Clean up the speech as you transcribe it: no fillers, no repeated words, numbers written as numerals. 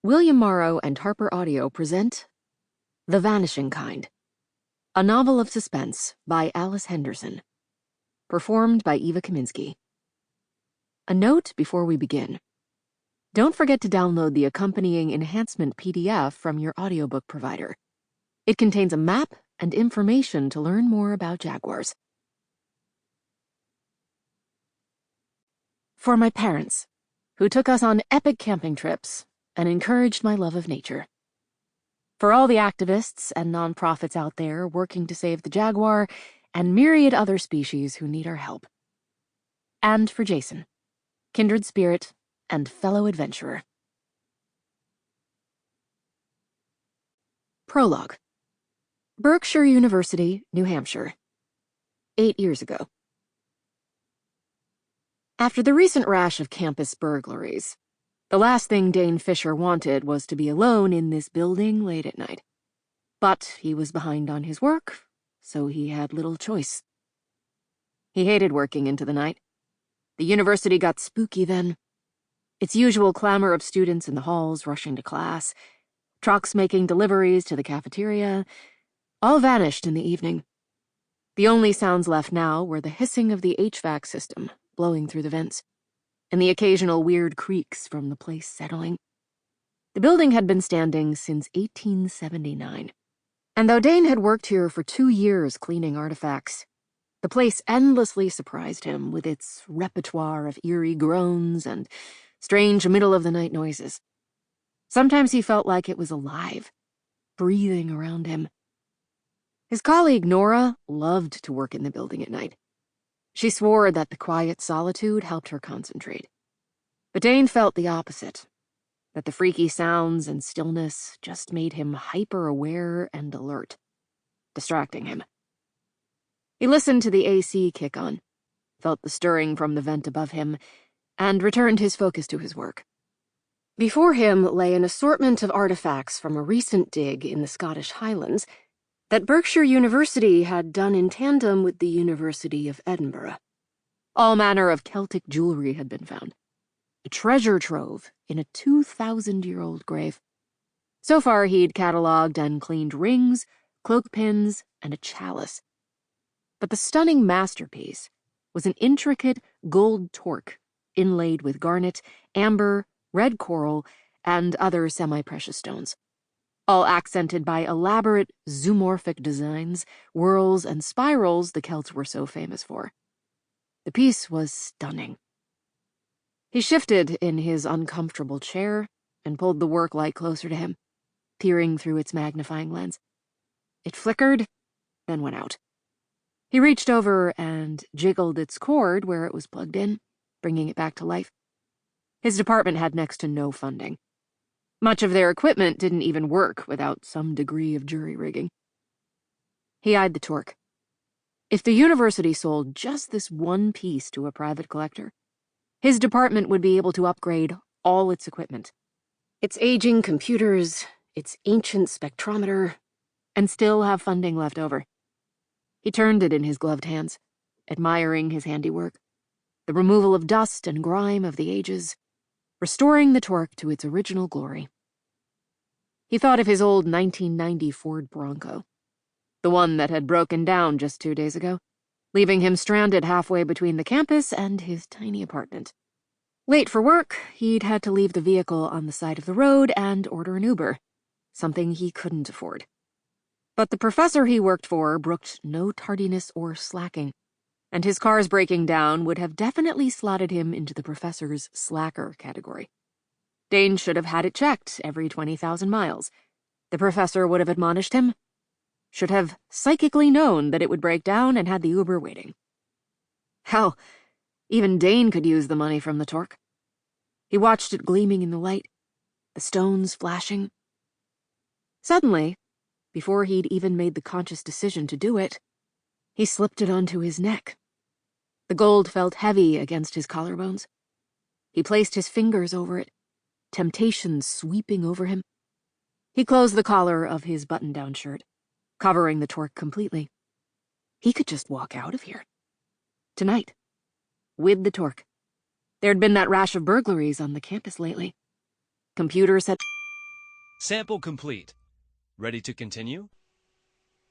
William Morrow and HarperAudio present The Vanishing Kind, a novel of suspense by Alice Henderson, performed by Eva Kaminsky. A note before we begin. Don't forget to download the accompanying enhancement PDF from your audiobook provider. It contains a map and information to learn more about jaguars. For my parents, who took us on epic camping trips and encouraged my love of nature. For all the activists and nonprofits out there working to save the jaguar and myriad other species who need our help. And for Jason, kindred spirit and fellow adventurer. Prologue. Berkshire University, New Hampshire. 8 years ago. After the recent rash of campus burglaries, the last thing Dane Fisher wanted was to be alone in this building late at night. But he was behind on his work, so he had little choice. He hated working into the night. The university got spooky then. Its usual clamor of students in the halls rushing to class, trucks making deliveries to the cafeteria, all vanished in the evening. The only sounds left now were the hissing of the HVAC system blowing through the vents, and the occasional weird creaks from the place settling. The building had been standing since 1879, and though Dane had worked here for 2 years cleaning artifacts, the place endlessly surprised him with its repertoire of eerie groans and strange middle-of-the-night noises. Sometimes he felt like it was alive, breathing around him. His colleague Nora loved to work in the building at night. She swore that the quiet solitude helped her concentrate. But Dane felt the opposite, that the freaky sounds and stillness just made him hyper-aware and alert, distracting him. He listened to the AC kick on, felt the stirring from the vent above him, and returned his focus to his work. Before him lay an assortment of artifacts from a recent dig in the Scottish Highlands that Berkshire University had done in tandem with the University of Edinburgh. All manner of Celtic jewelry had been found. A treasure trove in a 2,000-year-old grave. So far he'd catalogued and cleaned rings, cloak pins, and a chalice. But the stunning masterpiece was an intricate gold torque inlaid with garnet, amber, red coral, and other semi-precious stones, all accented by elaborate zoomorphic designs, whorls, and spirals the Celts were so famous for. The piece was stunning. He shifted in his uncomfortable chair and pulled the work light closer to him, peering through its magnifying lens. It flickered, then went out. He reached over and jiggled its cord where it was plugged in, bringing it back to life. His department had next to no funding. Much of their equipment didn't even work without some degree of jury-rigging. He eyed the torque. If the university sold just this one piece to a private collector, his department would be able to upgrade all its equipment. Its aging computers, its ancient spectrometer, and still have funding left over. He turned it in his gloved hands, admiring his handiwork, the removal of dust and grime of the ages, restoring the torque to its original glory. He thought of his old 1990 Ford Bronco, the one that had broken down just 2 days ago, leaving him stranded halfway between the campus and his tiny apartment. Late for work, he'd had to leave the vehicle on the side of the road and order an Uber, something he couldn't afford. But the professor he worked for brooked no tardiness or slacking, and his car's breaking down would have definitely slotted him into the professor's slacker category. Dane should have had it checked every 20,000 miles. The professor would have admonished him, should have psychically known that it would break down and had the Uber waiting. Hell, even Dane could use the money from the torque. He watched it gleaming in the light, the stones flashing. Suddenly, before he'd even made the conscious decision to do it, he slipped it onto his neck. The gold felt heavy against his collarbones. He placed his fingers over it, temptation sweeping over him. He closed the collar of his button-down shirt, covering the torque completely. He could just walk out of here. Tonight. With the torque. There'd been that rash of burglaries on the campus lately. Computers had... Sample complete. Ready to continue?